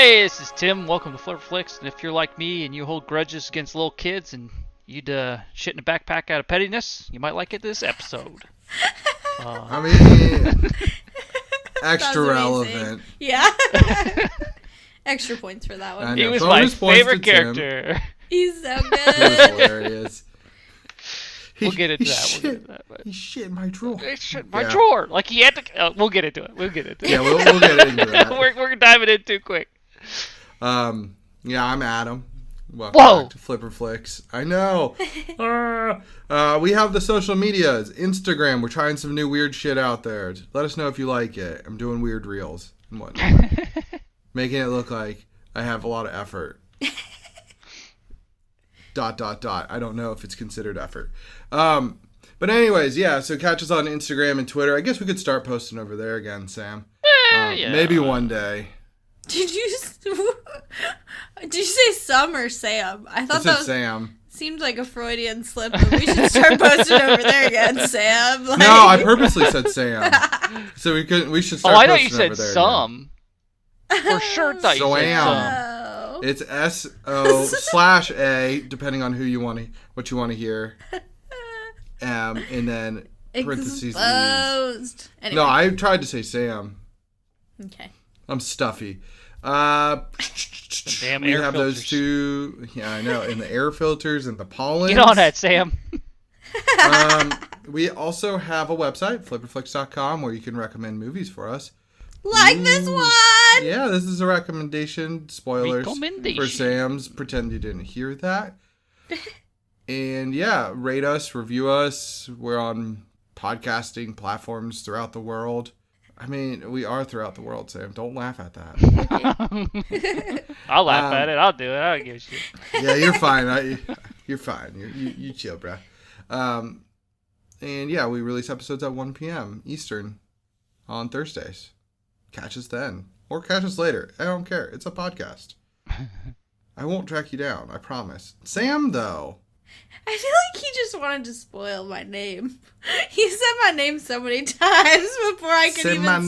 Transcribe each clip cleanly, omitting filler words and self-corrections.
Hey, this is Tim. Welcome to Flix. And if you're like me and you hold grudges against little kids and you'd shit in a backpack out of pettiness, you might like it this episode. I mean, extra relevant. Yeah. Extra points for that one. He was my favorite character. He's so good. He was hilarious. We'll get into that. He shit in my drawer. He shit in my drawer. Like he had to. We'll get into it. Yeah, we'll get into that. We're diving in too quick. Yeah, I'm Adam. Welcome back to Flipper Flix. I know. We have the social medias. Instagram. We're trying some new weird shit out there. Let us know if you like it. I'm doing weird reels and whatnot. Making it look like I have a lot of effort. ... I don't know if it's considered effort. But anyways, yeah, so catch us on Instagram and Twitter. I guess we could start posting over there again, Sam. Yeah. Maybe one day. Did you say Sam or Sam? I thought that was Sam. Seemed like a Freudian slip, but we should start posting over there again, Sam. Like... No, I purposely said Sam. So we should start posting over there. Oh, I thought you said some. For sure thought you said some. It's SO/A, depending on what you want to hear. And then parentheses. Exposed. Anyway. No, I tried to say Sam. Okay. I'm stuffy. Damn we air have filters. those two. Yeah, I know. And the air filters and the pollen. Get on that, Sam. We also have a website, flipperflix.com, where you can recommend movies for us. Like this one. Yeah, this is a recommendation. Spoilers for Sam's. Pretend you didn't hear that. And yeah, rate us, review us. We're on podcasting platforms throughout the world. I mean, we are throughout the world, Sam. Don't laugh at that. I'll laugh at it. I'll do it. I don't give a shit. Yeah, you're fine. You're fine. You chill, bruh. And yeah, we release episodes at 1 p.m. Eastern on Thursdays. Catch us then. Or catch us later. I don't care. It's a podcast. I won't track you down. I promise. Sam, though. I feel like he just wanted to spoil my name. He said my name so many times before I could even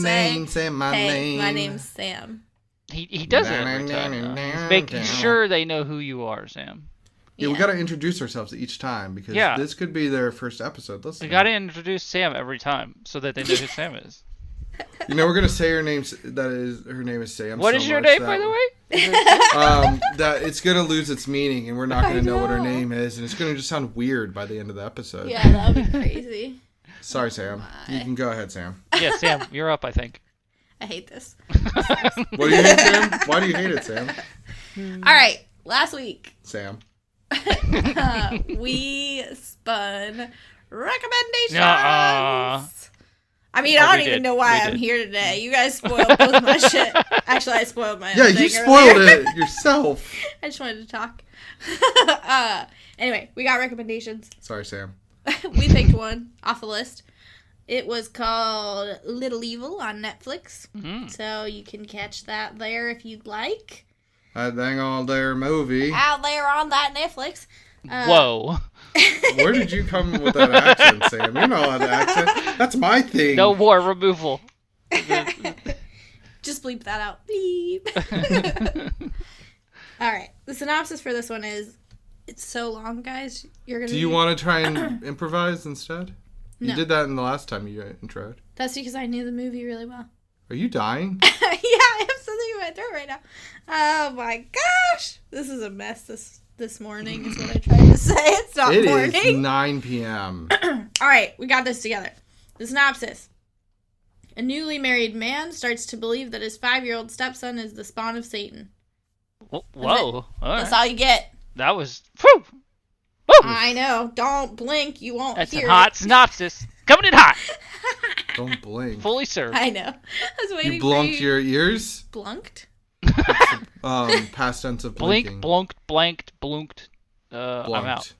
say my name. My name's Sam. He does it every time. He's making sure they know who you are, Sam. Yeah, we got to introduce ourselves each time because this could be their first episode. We got to introduce Sam every time so that they know who Sam is. You know, we're gonna say her name. Her name is Sam. What is your name, by the way? That it's gonna lose its meaning, and we're not gonna know what her name is, and it's gonna just sound weird by the end of the episode. Yeah, that would be crazy. Sorry, Sam. You can go ahead, Sam. Yeah, Sam, you're up, I think. I hate this. What do you hate, Sam? Why do you hate it, Sam? All right, last week, Sam. we spun recommendations. I mean, Oh, I don't even know why I'm here today. You guys spoiled both my shit. Actually, I spoiled my own thing. Yeah, you spoiled it yourself. I just wanted to talk. Anyway, we got recommendations. Sorry, Sam. We picked one off the list. It was called Little Evil on Netflix. Mm-hmm. So you can catch that there if you'd like. That dang old there movie. Out there on that Netflix. Whoa. Where did you come with that accent, Sam? You're not allowed to accent. That's my thing. No more removal. Just bleep that out. Bleep. All right. The synopsis for this one is, it's so long, guys. You're gonna. Do you want to try and improvise instead? No. You did that in the last time you introed. That's because I knew the movie really well. Are you dying? Yeah, I have something in my throat right now. Oh my gosh. This is a mess this morning is what I tried to say. It's not morning. It is 9 p.m. All right, we got this together. The synopsis. A newly married man starts to believe that his 5-year-old stepson is the spawn of Satan. Whoa. That's all you get. That was... Whew. I know. Don't blink. You won't That's hear a hot synopsis. Coming in hot. Don't blink. Fully served. I know. I was waiting You blunked your ears? Blunked? Past tense of blinking. Blink, blanked, blunked. I'm out.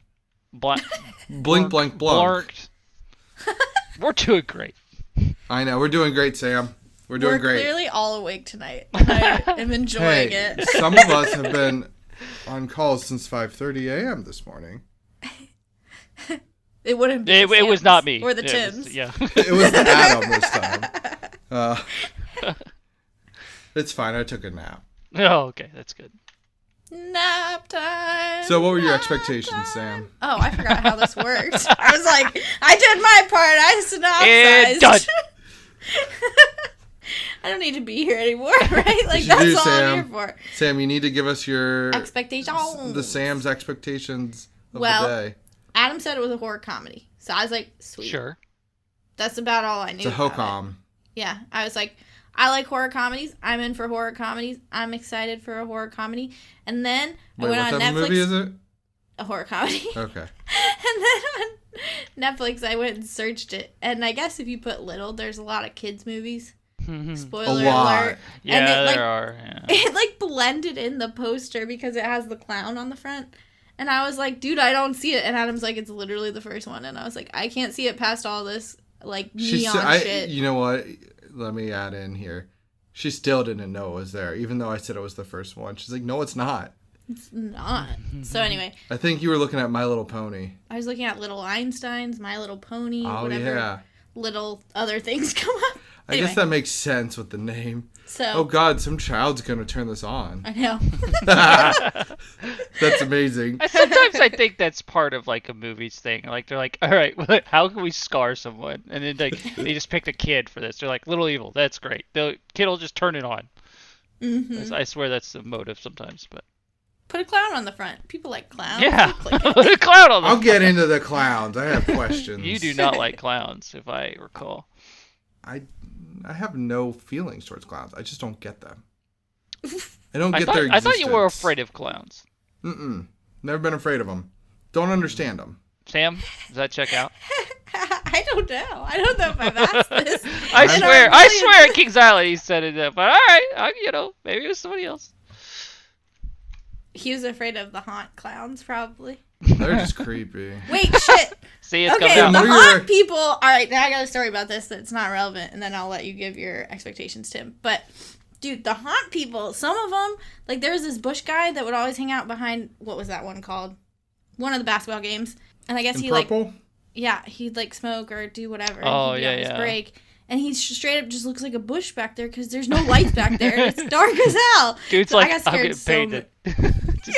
Blink, blank, blunk. We're doing great. I know. We're doing great, Sam. We're doing great. We're clearly all awake tonight. I am enjoying it. Some of us have been on calls since 5:30 a.m. this morning. It wouldn't be. It was not me. Or the Tims. It was the Adam this time. It's fine. I took a nap. Oh, okay, that's good. Nap time. So what were your expectations, Sam? Oh, I forgot how this works. I was like, I did my part. I And done. synopsized. I don't need to be here anymore, right? Like, that's all I'm here for. Sam, you need to give us your... expectations. The Sam's expectations of the day. Adam said it was a horror comedy. So I was like, sweet. Sure. That's about all I knew. It's a ho-com. Yeah. I was like, I like horror comedies. I'm in for horror comedies. I'm excited for a horror comedy. And then I went on Netflix. What type of movie is it? A horror comedy. Okay. And then on Netflix, I went and searched it. And I guess if you put little, there's a lot of kids' movies. Spoiler alert. Yeah, and it, there are. Yeah. It like blended in the poster because it has the clown on the front. And I was like, dude, I don't see it. And Adam's like, it's literally the first one. And I was like, I can't see it past all this like neon shit. You know what? Let me add in here. She still didn't know it was there, even though I said it was the first one. She's like, no, it's not. It's not. So anyway. I think you were looking at My Little Pony. I was looking at Little Einsteins, My Little Pony, whatever. Yeah. Little other things come up. Anyway. I guess that makes sense with the name. So, oh God, some child's gonna turn this on. I know. That's amazing. Sometimes I think that's part of like a movie's thing. Like they're like, all right, how can we scar someone? And then they just picked a kid for this. They're like, Little Evil, that's great. The kid will just turn it on. Mm-hmm. I swear that's the motive sometimes, but. Put a clown on the front. People like clowns. Yeah, put a clown on the front. I'll get into the clowns. I have questions. You do not like clowns, if I recall. I have no feelings towards clowns. I just don't get them. I don't get their existence. I thought you were afraid of clowns. Never been afraid of them. Don't understand them. Sam, does that check out? I don't know. I don't know if I've asked this. I swear at Kings Island he said it, but all right, maybe it was somebody else. He was afraid of the haunt clowns, probably. They're just creepy. Wait, shit. See, it's okay, coming out. The haunt people. All right, now I got a story about this that's not relevant, and then I'll let you give your expectations, Tim. But, dude, the haunt people, some of them, like there was this bush guy that would always hang out behind, what was that one called? One of the basketball games. And I guess In he purple? like, yeah, he'd like smoke or do whatever. Oh, he'd be yeah, on his yeah. break. And he straight up just looks like a bush back there because there's no lights back there. It's dark as hell. Dude's so like, I got scared I'm getting paid. Yeah.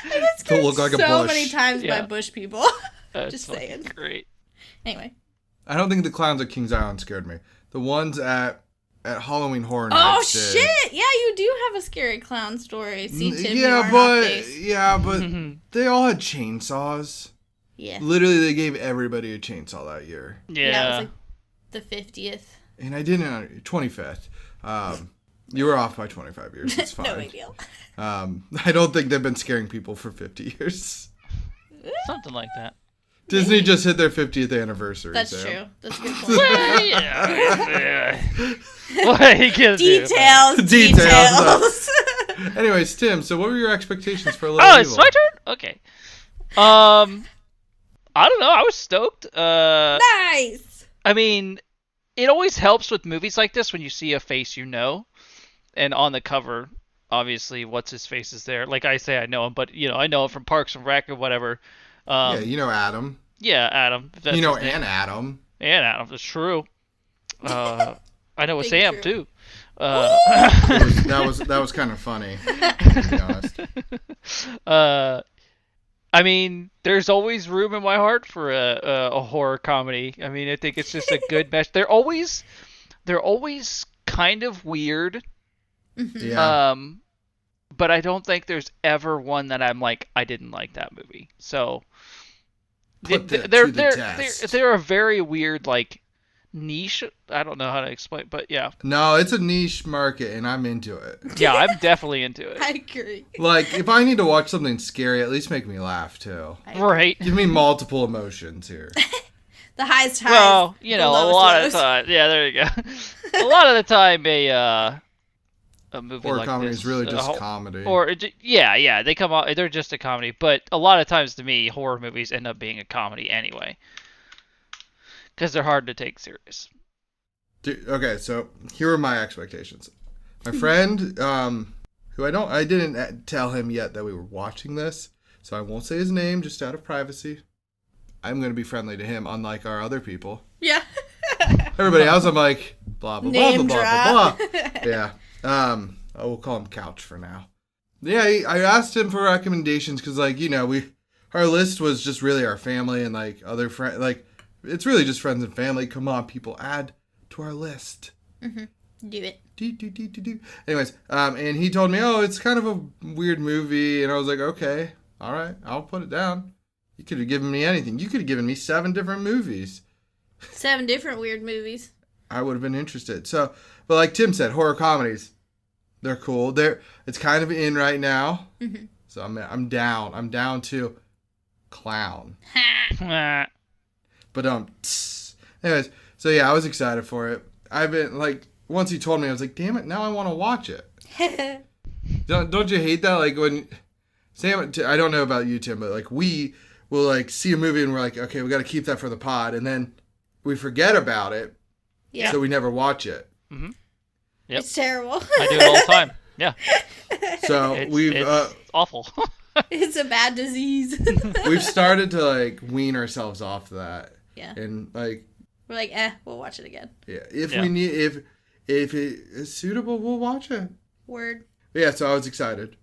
I got scared look like a so bush. many times by bush people. Just saying. Great. Anyway. I don't think the clowns at Kings Island scared me. The ones at Halloween Horror Nights did. Shit! Yeah, you do have a scary clown story. See, Tim, but they all had chainsaws. Yeah. Literally, they gave everybody a chainsaw that year. Yeah. It was like the 50th. And I didn't 25th. You were off by 25 years. It's fine. No big deal. I don't think they've been scaring people for 50 years. Something like that. Disney just hit their 50th anniversary. That's Sam. true. That's a good point. Well, yeah. What are you gonna do? Details. Anyways, Tim, so what were your expectations for Little Evil? Oh, it's my turn? Okay. I don't know. I was stoked. Nice. I mean, it always helps with movies like this when you see a face you know. And on the cover, obviously, what's his face is there. Like I say, I know him, but I know him from Parks and Rec or whatever. Yeah, you know Adam. Yeah, Adam. You know and Adam. And Adam, that's true. I know a Sam too. That was kind of funny, to be honest. I mean, there's always room in my heart for a horror comedy. I mean, I think it's just a good mesh. They're always kind of weird. Yeah. But I don't think there's ever one that I'm like, I didn't like that movie. So they're a very weird like niche. I don't know how to explain, but yeah. No, it's a niche market, and I'm into it. Yeah, I'm definitely into it. I agree. Like, if I need to watch something scary, at least make me laugh too. Right. Give me multiple emotions here. The highest highs. Well, a lot of the time. Yeah, there you go. A lot of the time, a movie horror like comedy this is really just comedy. They come out. They're just a comedy, but a lot of times to me, horror movies end up being a comedy anyway, because they're hard to take serious. Okay, so here are my expectations. My friend, who I didn't tell him yet that we were watching this, so I won't say his name just out of privacy. I'm going to be friendly to him, unlike our other people. Yeah. Everybody else, I'm like, blah, blah, blah, Name blah, drop. blah, blah, blah. Yeah. we'll call him Couch for now. Yeah, I asked him for recommendations because, like, our list was just really our family and, like, other friends. Like, it's really just friends and family. Come on, people, add to our list. Mm-hmm. Do it. Do. Anyways, and he told me, it's kind of a weird movie. And I was like, okay, all right, I'll put it down. You could have given me anything. You could have given me 7 different movies. 7 different weird movies. I would have been interested. So, but like Tim said, horror comedies, they're cool. It's kind of in right now. Mm-hmm. So I'm down. I'm down to Clown. But anyways, so yeah, I was excited for it. I've been like, once he told me, I was like, damn it, now I want to watch it. Don't you hate that? Like when Sam, I don't know about you, Tim, but like we will like see a movie and we're like, okay, we got to keep that for the pod, and then we forget about it. Yeah. So we never watch it. Mm-hmm. Yep. It's terrible. I do it all the time. Yeah. So it's awful. It's a bad disease. We've started to like wean ourselves off that. Yeah. And like we're like, we'll watch it again. Yeah. If it is suitable, we'll watch it. Word. But yeah, so I was excited.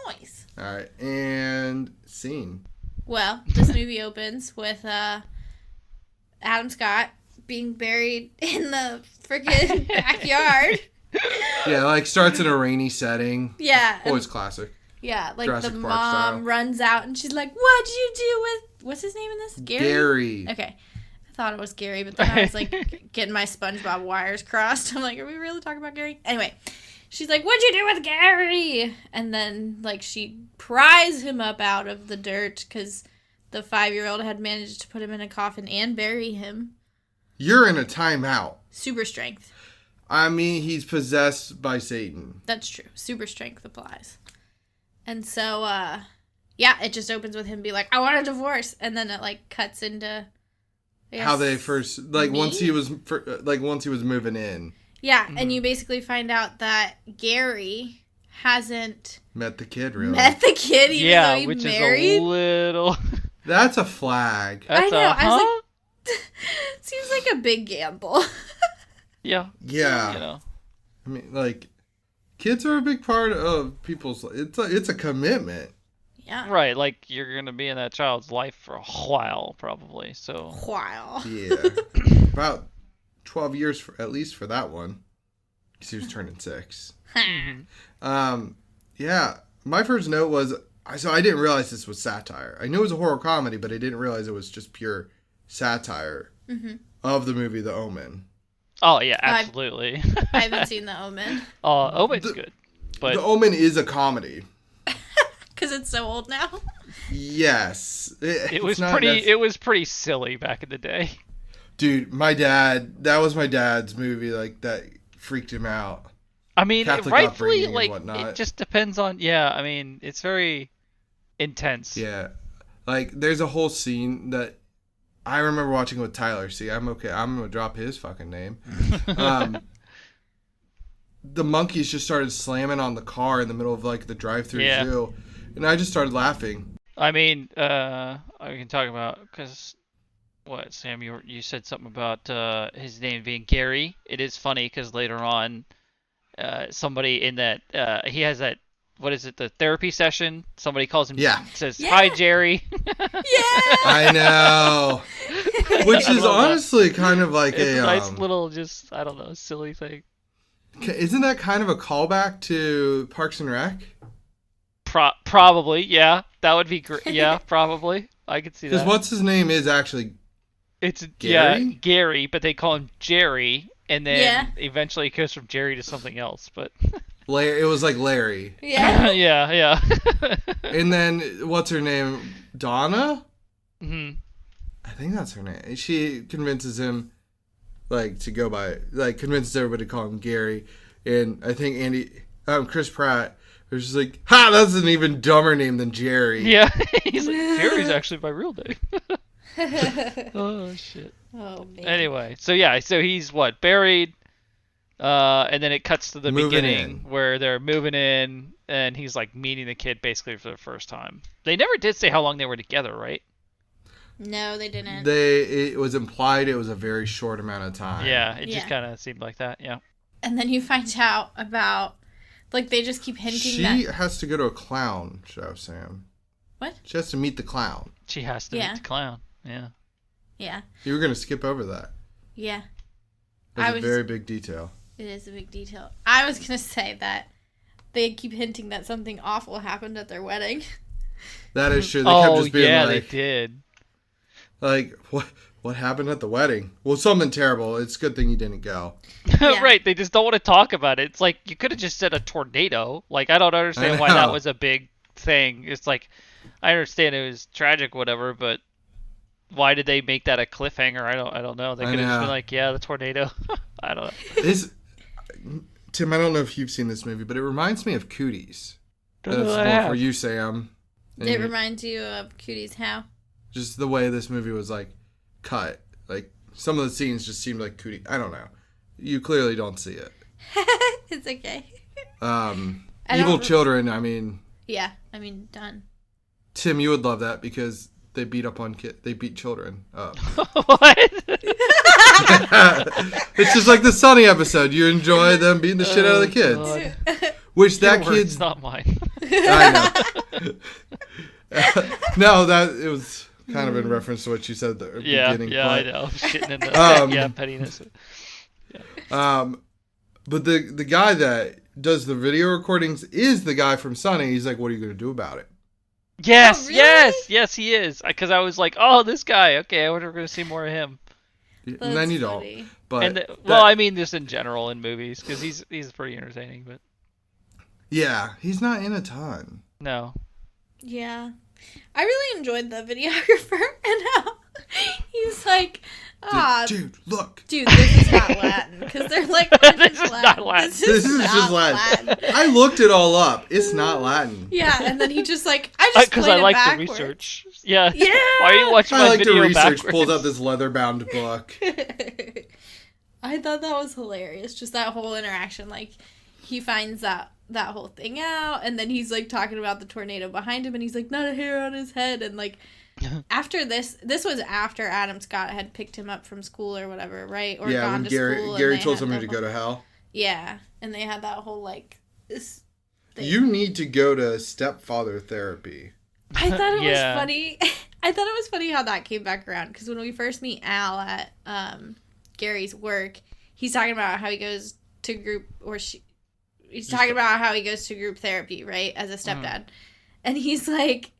Nice. All right. And scene. Well, this movie opens with Adam Scott being buried in the freaking backyard. Yeah, like starts in a rainy setting. Yeah. Always classic. Yeah, like Jurassic the Park mom style. Runs out and she's like, what'd you do with, what's his name in this? Gary. Okay. I thought it was Gary, but then I was like getting my SpongeBob wires crossed. I'm like, are we really talking about Gary? Anyway, she's like, what'd you do with Gary? And then like she pries him up out of the dirt because the 5-year-old had managed to put him in a coffin and bury him. You're in a timeout. Super strength. I mean, he's possessed by Satan. That's true. Super strength applies. And so, yeah, it just opens with him being like, I want a divorce. And then it, like, cuts into... how they first... Like, once he was moving in. Yeah, and you basically find out that Gary hasn't... met the kid, really. Met the kid, even though he which married. Is a little... That's a flag. I know. I was like... seems like a big gamble. Yeah. Yeah. I mean, like... kids are a big part of people's... It's a commitment. Yeah. Right, like, you're going to be in that child's life for a while, probably, so... While. Yeah. About 12 years, at least for that one. Because he was turning 6. Yeah. My first note was... So I didn't realize this was satire. I knew it was a horror comedy, but I didn't realize it was just pure satire of the movie The Omen. Oh, yeah, absolutely. I haven't seen The Omen. Omen's good. But The Omen is a comedy. Because it's so old now? Yes. It was pretty silly back in the day. Dude, that was my dad's movie, like, that freaked him out. I mean, rightfully, like, it just depends on, I mean, it's very intense. Yeah. Like, there's a whole scene that I remember watching with Tyler. See, I'm okay. I'm going to drop his fucking name. The monkeys just started slamming on the car in the middle of, like, the drive-thru zoo. And I just started laughing. I mean, I can talk about, because, what, Sam, you said something about his name being Gary. It is funny, because later on, somebody in that, he has that, what is it, the therapy session? Somebody calls him, says, hi, Jerry. I know. Which is honestly kind of like a nice little, just, I don't know, silly thing. Isn't that kind of a callback to Parks and Rec? Probably, yeah. That would be great. Yeah, probably. I could see that. Because what's his name is actually It's Gary? Yeah, Gary, but they call him Jerry, and then eventually it goes from Jerry to something else, but... It was like Larry. Yeah. yeah. And then, what's her name? Donna? Mm-hmm. I think that's her name. She convinces him, like, to go by... Like, convinces everybody to call him Gary. And I think Chris Pratt was just like, ha, that's an even dumber name than Jerry. Yeah. He's like, Jerry's actually my real name. Oh, shit. Oh, man. Anyway, so he's, buried... and then it cuts to the beginning where they're moving in and he's like meeting the kid basically for the first time. They never did say how long they were together, right? No, they didn't. It was implied it was a very short amount of time. Yeah, it just kind of seemed like that, yeah. And then you find out about Like, they just keep hinting She has to go to a clown show, Sam. What? She has to meet the clown. She has to meet the clown. Yeah. Yeah. You were going to skip over that. Yeah. That's a very big detail. It is a big detail. I was going to say that they keep hinting that something awful happened at their wedding. That is true. They kept just being yeah, they did. Like, what happened at the wedding? Well, something terrible. It's a good thing you didn't go. Right, they just don't want to talk about it. It's like, you could have just said a tornado. Like, I don't understand why that was a big thing. It's like, I understand it was tragic, whatever, but why did they make that a cliffhanger? I don't know. They could have just been like, yeah, the tornado. I don't know. Tim, I don't know if you've seen this movie, but it reminds me of Cooties. That's more for you, Sam. It reminds you of Cooties how? Just the way this movie was, like, cut. Like, some of the scenes just seemed like Cooties. I don't know. You clearly don't see it. It's okay. Evil Children, I mean... Yeah, I mean, done. Tim, you would love that because they beat up on they beat children up. What? It's just like the Sunny episode. You enjoy them beating the shit out of the kids. God. Which that kid's not mine. I know. No, it was kind of in reference to what you said at the beginning. Yeah, I know. Shitting in the pettiness. Yeah. But the guy that does the video recordings is the guy from Sunny. He's like, what are you going to do about it? Yes, really? yes, he is. Because I was like, oh, this guy. Okay, I wonder if we're going to see more of him. That's and then you funny. Don't. But I mean just in general in movies, because he's pretty entertaining. But yeah, he's not in a ton. No. Yeah. I really enjoyed the videographer and how he's like, dude, look. Dude, this is not Latin. Because they're like, this is not Latin. This is just Latin. I looked it all up. It's not Latin. Yeah, and then he just like, I just played it backwards. Because I like the research. Yeah. Yeah. Why are you watching my video backwards? I like the research. Pulls out this leather-bound book. I thought that was hilarious. Just that whole interaction. Like, he finds that whole thing out, and then he's like talking about the tornado behind him, and he's like, not a hair on his head, and like after this was after Adam Scott had picked him up from school or whatever, right? Or yeah, gone when to Gary school told somebody to go to hell. Yeah, and they had that whole like this thing. You need to go to stepfather therapy. I thought it was funny. I thought it was funny how that came back around, because when we first meet Al at Gary's work, he's talking about how he goes to group He's talking about how he goes to group therapy, right, as a stepdad. And he's like,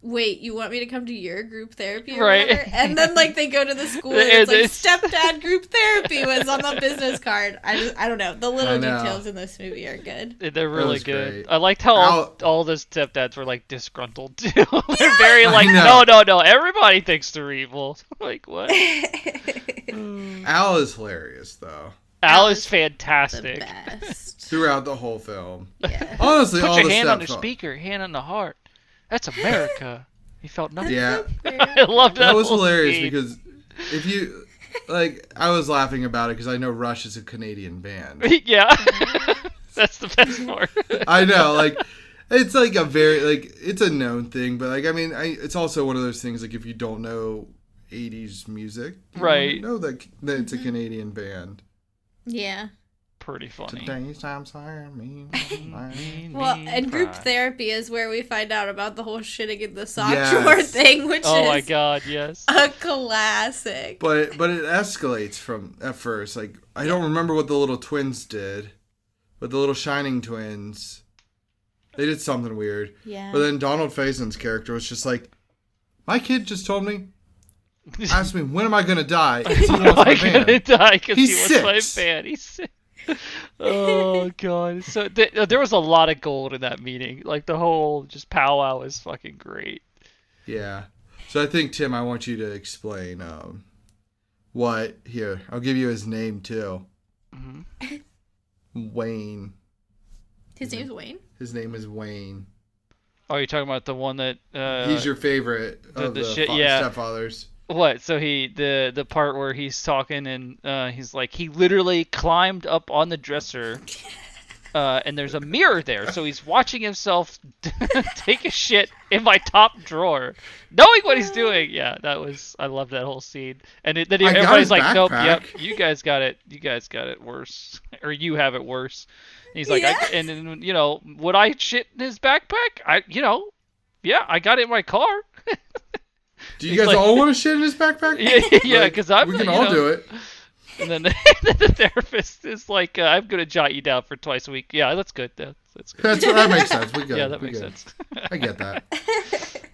wait, you want me to come to your group therapy or whatever? And then, like, they go to the school, and it's like, stepdad group therapy was on the business card. I don't know. The little details in this movie are good. They're really good. Great. I liked how all the stepdads were, like, disgruntled, too. They're very, like, no, everybody thinks they're evil. Like, what? Al is hilarious, though. Al is fantastic. The best. Throughout the whole film. Yeah. Honestly, Put all your the hand on the speaker, hand on the heart. That's America. He felt nothing. Yeah. I loved that. That was hilarious because if you, like, I was laughing about it because I know Rush is a Canadian band. Yeah. That's the best part. I know, like, it's like a very, like, it's a known thing, but, like, I mean, it's also one of those things, like, if you don't know 80s music, you know that it's a Canadian band. Yeah. Pretty funny. Today's time's higher, mean. Well, and group therapy is where we find out about the whole shitting in the sock drawer thing, which is my god, yes, a classic. But it escalates from at first. Like, I don't remember what the little twins did, but the little Shining twins, they did something weird. Yeah. But then Donald Faison's character was just like, my kid just told me. Asked me, when am I going to die? Because he wants my band. Because he wants my band. He's sick. Oh, God. So there was a lot of gold in that meeting. Like, the whole just powwow was fucking great. Yeah. So I think, Tim, I want you to explain what... Here, I'll give you his name, too. Mm-hmm. Wayne. His name's Wayne? His name is Wayne. Oh, you're talking about the one that... he's your favorite of the stepfathers. What? So the part where he's talking and he's like, he literally climbed up on the dresser and there's a mirror there, so he's watching himself take a shit in my top drawer, knowing what he's doing. Yeah, I loved that whole scene. And then everybody's like, "Nope, yep, you guys got it worse, or you have it worse." And he's like, and then would I shit in his backpack? I got it in my car. Do you guys all want to shit in his backpack? Yeah, because we can all do it. And then the therapist is like, I'm going to jot you down for twice a week. Yeah, that's good. That's good. That makes sense. We good. Yeah, that makes sense. I get that.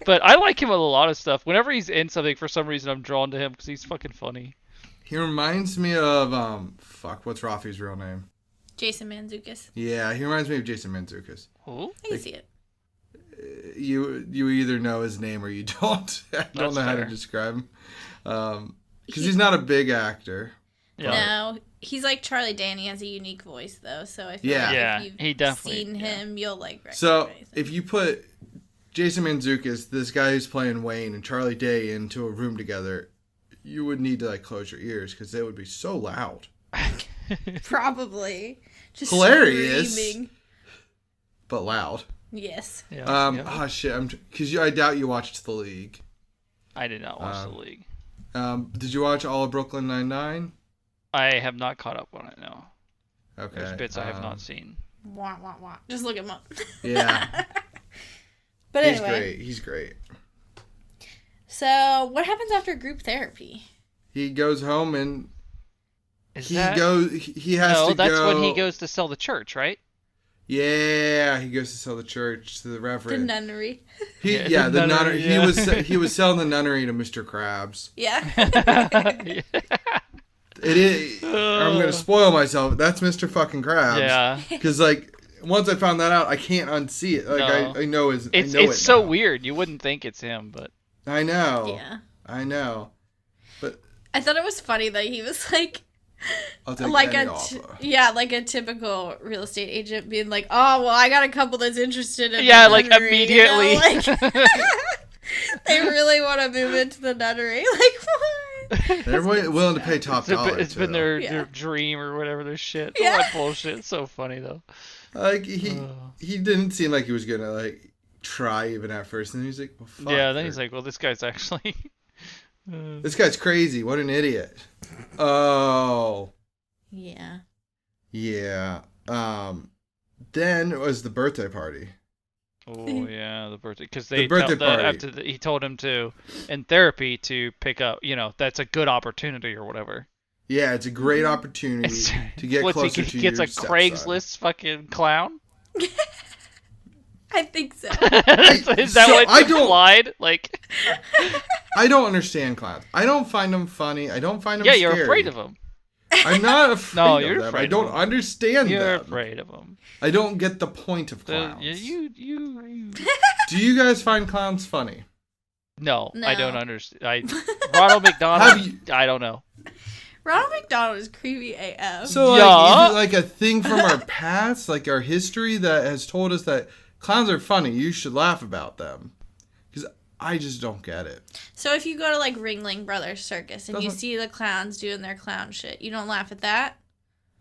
But I like him with a lot of stuff. Whenever he's in something, for some reason, I'm drawn to him because he's fucking funny. He reminds me of, what's Rafi's real name? Jason Mantzoukas. Yeah, he reminds me of Jason Mantzoukas. Who? I can see it. You either know his name or you don't. I don't know how to describe him. Because he's not a big actor. Yeah. No, he's like Charlie Day, and he has a unique voice, though. So I feel like if you've seen him, you'll recognize him. If you put Jason Mantzoukas, this guy who's playing Wayne, and Charlie Day into a room together, you would need to close your ears because they would be so loud. Probably. Just hilarious, screaming. But loud. Yes. Yeah. Oh shit! Because I doubt you watched The League. I did not watch The League. Did you watch all of Brooklyn Nine-Nine? I have not caught up on it, no. Okay. There's bits I have not seen. Wah, wah, wah. Just look him up. Yeah. But anyway. He's great. So, what happens after group therapy? He goes home and he has to go. No, that's when he goes to sell the church, right? Yeah, he goes to sell the church to the reverend. The nunnery. The nunnery. Yeah. He was selling the nunnery to Mr. Krabs. Yeah. It is. I'm gonna spoil myself. That's Mr. fucking Krabs. Yeah. Because once I found that out, I can't unsee it. I know his. It's so weird. You wouldn't think it's him, but I know. Yeah. I know. But I thought it was funny that he was like. I'll take like a typical real estate agent being like, oh well, I got a couple that's interested in the like nunnery, immediately. They really want to move into the nunnery. Like what? They're willing to pay top dollar. It's been their dream or whatever. Their shit. Yeah. What bullshit. It's so funny though. He didn't seem like he was gonna try even at first, and he's like, well, fuck. Yeah. Then he's like, well, this guy's actually. This guy's crazy. What an idiot. Oh. Yeah. Yeah. Then it was the birthday party. Oh yeah, the birthday. Because he told him to, in therapy, to pick up. That's a good opportunity or whatever. Yeah, it's a great opportunity to get closer to your He gets a Craigslist fucking clown. I think so. Is that what implied? I don't understand clowns. I don't find them funny. I don't find them scary. You're afraid of them. I'm not afraid no, of you're them. Afraid I don't understand them. You're afraid of them. I don't get the point of clowns. You. Do you guys find clowns funny? No. I don't understand. Ronald McDonald, I don't know. Ronald McDonald is creepy AF. So, is it a thing from our past, our history that has told us that clowns are funny, you should laugh about them? Because I just don't get it. So if you go to Ringling Brothers Circus and you see the clowns doing their clown shit, you don't laugh at that?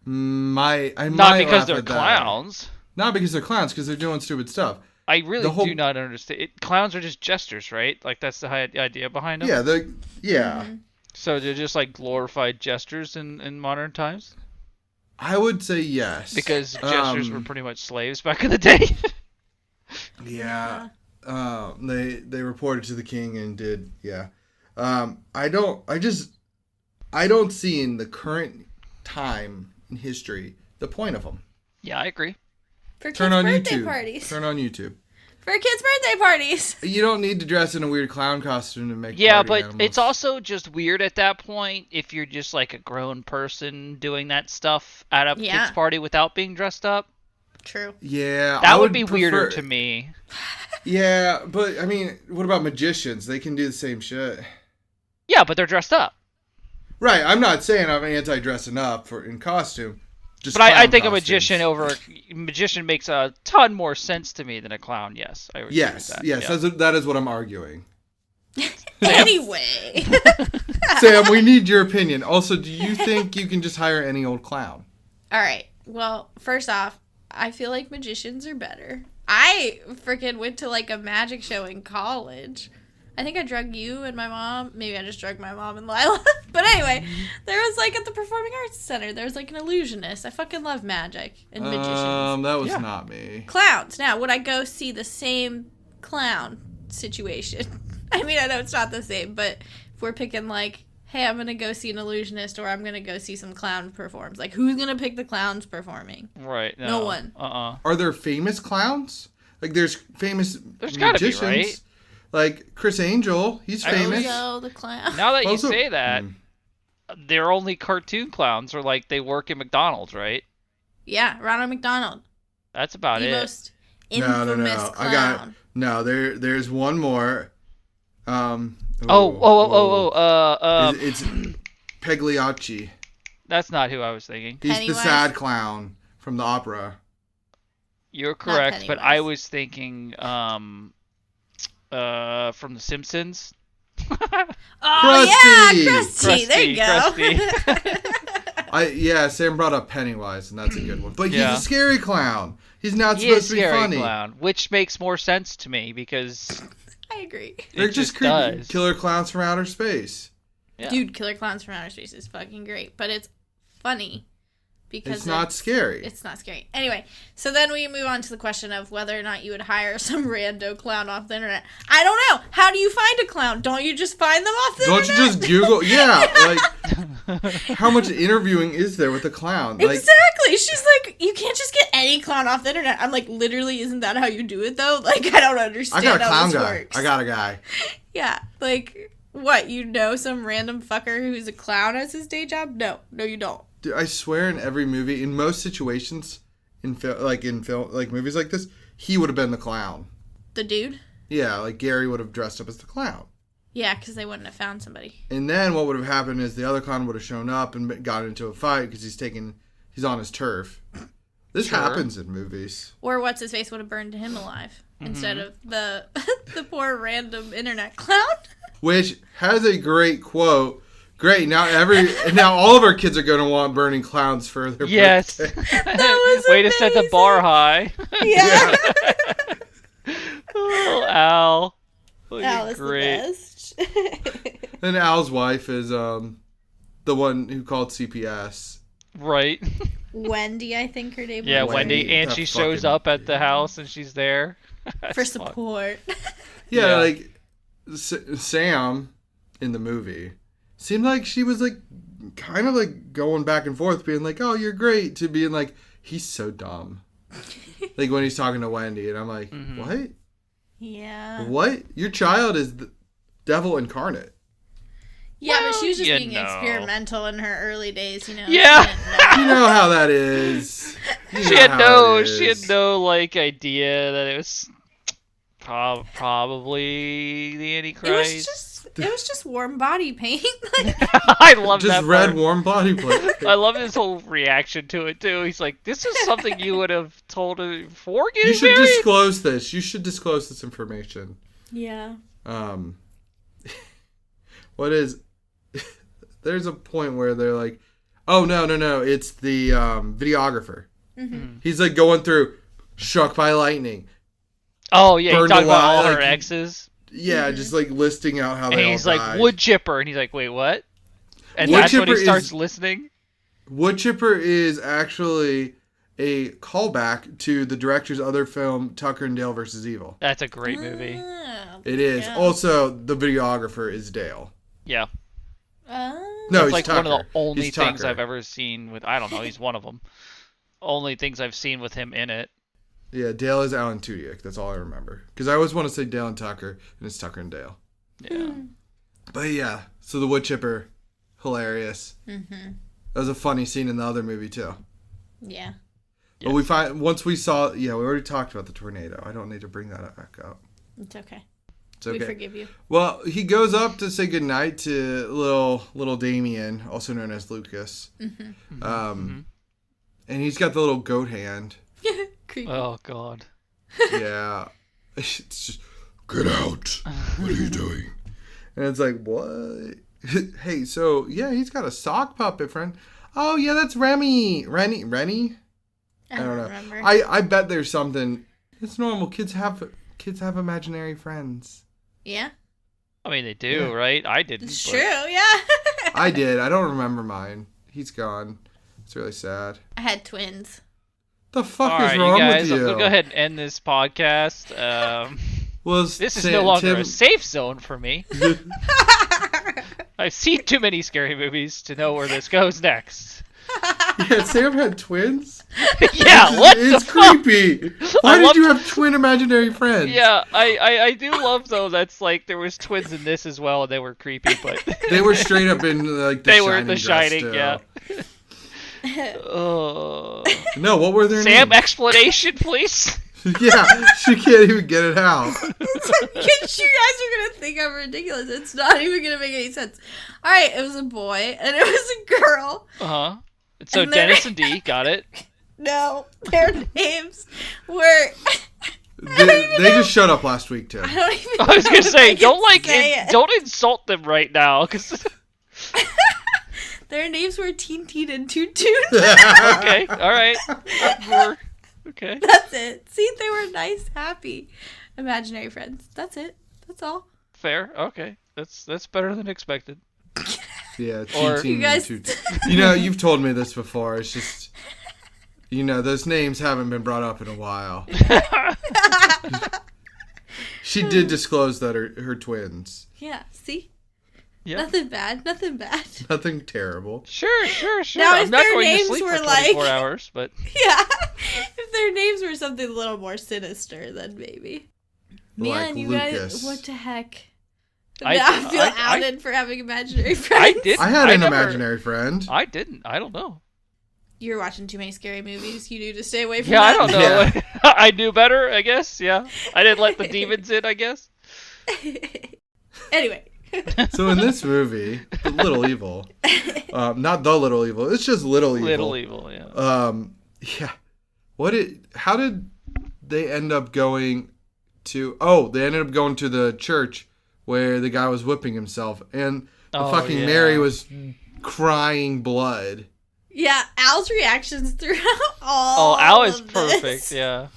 Not because they're clowns. Not because they're clowns, because they're doing stupid stuff. I really do not understand. Clowns are just jesters, right? That's the idea behind them? Yeah, yeah. Mm-hmm. So they're just glorified jesters in modern times? I would say yes. Because jesters were pretty much slaves back in the day. Yeah. They reported to the king and did, yeah. I don't see in the current time in history the point of them. Yeah, I agree. For kids' birthday parties. Turn on YouTube. For kids' birthday parties. You don't need to dress in a weird clown costume to make animals. It's also just weird at that point if you're just a grown person doing that stuff at a kids' party without being dressed up. True. Yeah. That would be weirder to me. Yeah, but what about magicians? They can do the same shit. Yeah, but they're dressed up. Right. I'm not saying I'm anti-dressing up in costume. But I think costumes. A magician makes a ton more sense to me than a clown. Yes, I agree with that. Yes, yeah. That is what I'm arguing. Anyway, Sam, we need your opinion. Also, do you think you can just hire any old clown? All right. Well, first off, I feel like magicians are better. I freaking went to like a magic show in college. I think I drug you and my mom. Maybe I just drugged my mom and Lila. But anyway, there was like at the Performing Arts Center, there was like an illusionist. I fucking love magic and magicians. That was not me. Clowns. Now, would I go see the same clown situation? I mean, I know it's not the same, but if we're picking like, hey, I'm going to go see an illusionist or I'm going to go see some clown performs. Like, who's going to pick the clowns performing? Right. No one. Are there famous clowns? Like, there's famous There's magicians. Gotta be, right? Like, Chris Angel, he's famous. Joe the clown. Now that you say that, they're only cartoon clowns, or like they work at McDonald's, right? Yeah, Ronald McDonald. That's about the it. Most infamous clown. I got there's one more. It's Pagliacci. That's not who I was thinking. He's Pennywise? the sad clown from the opera. You're correct, but I was thinking from The Simpsons. Krusty. There you go. Sam brought up Pennywise, and that's a good one. But he's a scary clown. He's not supposed to be funny. Clown, which makes more sense to me because I agree. They're just creepy. Does. Killer clowns from outer space. Yeah. Dude, Killer Clowns from Outer Space is fucking great, but it's funny. Because it's not scary. It's not scary. Anyway, so then we move on to the question of whether or not you would hire some rando clown off the internet. I don't know. How do you find a clown? Don't you just find them off the internet? Don't you just Google? Yeah, like, how much interviewing is there with a clown? Like, exactly. She's like, you can't just get any clown off the internet. I'm like, literally, isn't that how you do it, though? Like, I don't understand I got a clown how this guy. works. I got a guy. Yeah, like, what, you know some random fucker who's a clown as his day job? No, you don't. Dude, I swear in every movie, in most situations, in film, like movies like this, he would have been the clown. The dude? Yeah, like Gary would have dressed up as the clown. Yeah, because they wouldn't have found somebody. And then what would have happened is the other clown would have shown up and got into a fight because he's on his turf. This happens in movies. Or what's his face would have burned him alive instead of the poor random internet clown. Which has a great quote. Great, now all of our kids are going to want burning clowns for their birthday. That was way amazing. to set the bar high. Yeah. Oh, Al. Al is great. the best. And Al's wife is the one who called CPS. Right. Wendy, I think her name was. Yeah, Wendy. And she shows up at the house and she's there. For support. Yeah, like Sam in the movie seemed like she was like kind of like going back and forth being like, oh, you're great, to being like, he's so dumb. Like when he's talking to Wendy and I'm like, what? Yeah. What? Your child is the devil incarnate. Yeah, but she was just being experimental in her early days, you know. Yeah. You know how that is. She had no like idea that it was probably the Antichrist. It was just warm body paint. I love just that Just red part. warm body paint. I love his whole reaction to it too. He's like, "This is something you would have told her before getting You should married?" disclose this. You should disclose this information. Yeah. What is? There's a point where they're like, "Oh no, it's the videographer." Mm-hmm. He's like going through, struck by lightning. Oh yeah, he's talking about all her exes. Yeah, just like listing out how they all he's like, died. wood chipper, and he's like, wait, what? And that's when he starts listening. Wood chipper is actually a callback to the director's other film, Tucker and Dale versus Evil. That's a great movie. It is. Yeah. Also, the videographer is Dale. Yeah. No, it's like Tucker. one of the only he's things Tucker. I've ever seen with. I don't know. He's one of them. Only things I've seen with him in it. Yeah, Dale is Alan Tudyk. That's all I remember. Because I always want to say Dale and Tucker, and it's Tucker and Dale. Yeah. But yeah, so the wood chipper, hilarious. Mm-hmm. That was a funny scene in the other movie too. Yeah. But we already talked about the tornado. I don't need to bring that back up. It's okay. It's okay. We forgive you. Well, he goes up to say goodnight to little Damien, also known as Lucas. Mm-hmm. And he's got the little goat hand. Creepy. Oh God. Yeah. It's just, get out. What are you doing? And it's like, what? Hey, so yeah, he's got a sock puppet friend. Oh yeah, that's Remy. Rennie? I don't remember. I bet there's something. It's normal. Kids have imaginary friends. Yeah. I mean, they do, right? I didn't. It's true, yeah. I did. I don't remember mine. He's gone. It's really sad. I had twins. The fuck is wrong with you? We'll go ahead and end this podcast. This is no longer a safe zone for me. I've seen too many scary movies to know where this goes next. Yeah, Sam had twins? Yeah, what the fuck? It's creepy. Why did you have twin imaginary friends? Yeah, I do love, though, that's like, there was twins in this as well, and they were creepy, but... They were straight up in, like, They were in The Shining, yeah. No, what were their names? Sam, explanation, please? Yeah, she can't even get it out. Because you guys are going to think I'm ridiculous. It's not even going to make any sense. All right, it was a boy, and it was a girl. Uh-huh. So Dennis and Dee, got it. No, their names were... They just shut up last week, too. I was going to say, don't insult them right now, because... Their names were Teen-Teen and Toon-Toon. Okay, alright. Okay. That's it. See, they were nice, happy, imaginary friends. That's it. That's all. Fair. Okay. That's better than expected. Yeah, you guys... You know, you've told me this before. It's just, you know, those names haven't been brought up in a while. She did disclose that her twins. Yeah, see? Yep. Nothing bad. Nothing bad. Nothing terrible. Sure. Now, I'm if not their going to names sleep were for 24 like... hours, but... Yeah. If their names were something a little more sinister, then maybe. Like Man, you Lucas. guys... What the heck? I feel outed for having imaginary friends. I had an imaginary friend. I didn't. I don't know. You were watching too many scary movies. You knew to stay away from Yeah, that. I don't know. Yeah. I knew better, I guess. Yeah. I didn't let the demons in, I guess. Anyway. So in this movie, Little Evil, not The Little Evil, it's just Little Evil. Little Evil, yeah. Yeah. How did they end up going to... Oh, they ended up going to the church where the guy was whipping himself, and the Mary was crying blood. Yeah, Al's reactions throughout all Al is of perfect, this. yeah.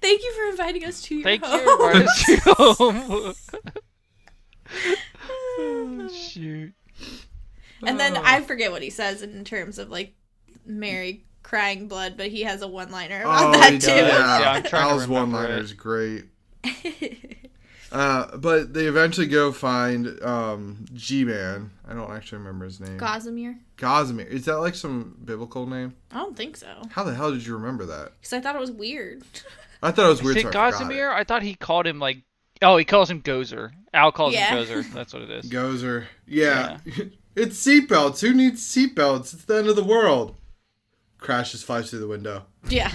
Thank you for inviting us to your home. Thank you for inviting us to your home. Oh, shoot. And then I forget what he says in terms of, like, Mary crying blood, but he has a one-liner about that, too. Yeah, I'm trying Al's to remember one-liner is great. But they eventually go find G-Man. I don't actually remember his name. Gossamer. Is that like some biblical name? I don't think so. How the hell did you remember that? Because I thought it was weird. I thought it was weird. Is it Gossamer? I thought he called him like... Oh, he calls him Gozer. Al calls him Gozer. That's what it is. Gozer. Yeah. It's seatbelts. Who needs seatbelts? It's the end of the world. Crashes, flies through the window. Yeah.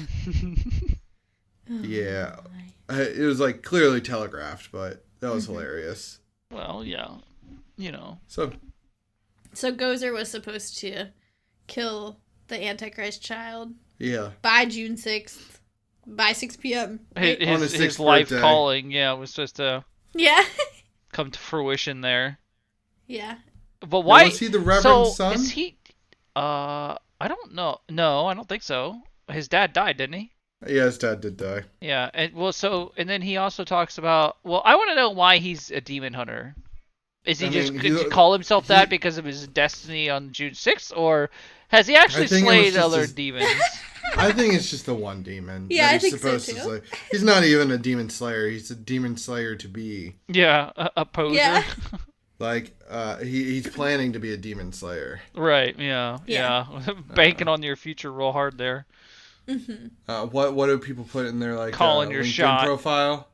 Yeah. It was like clearly telegraphed, but that was hilarious. Well, yeah. You know. So Gozer was supposed to kill the Antichrist child. Yeah. By June 6th. By 6 p.m. His life calling, was supposed to come to fruition there. Yeah. But why? Was he the Reverend son? Is he... I don't know. No, I don't think so. His dad died, didn't he? Yeah, his dad did die. Yeah, and then he also talks about... Well, I want to know why he's a demon hunter. Is he just call himself that because of his destiny on June 6th, or has he actually slayed other demons? I think it's just the one demon. Yeah, that I he's think supposed so too. To slay. He's not even a demon slayer. He's a demon slayer to be. Yeah, a poser. Yeah. Like, he's planning to be a demon slayer. Right, yeah. Banking on your future real hard there. Mm-hmm. What do people put in their, like, calling your LinkedIn shot profile?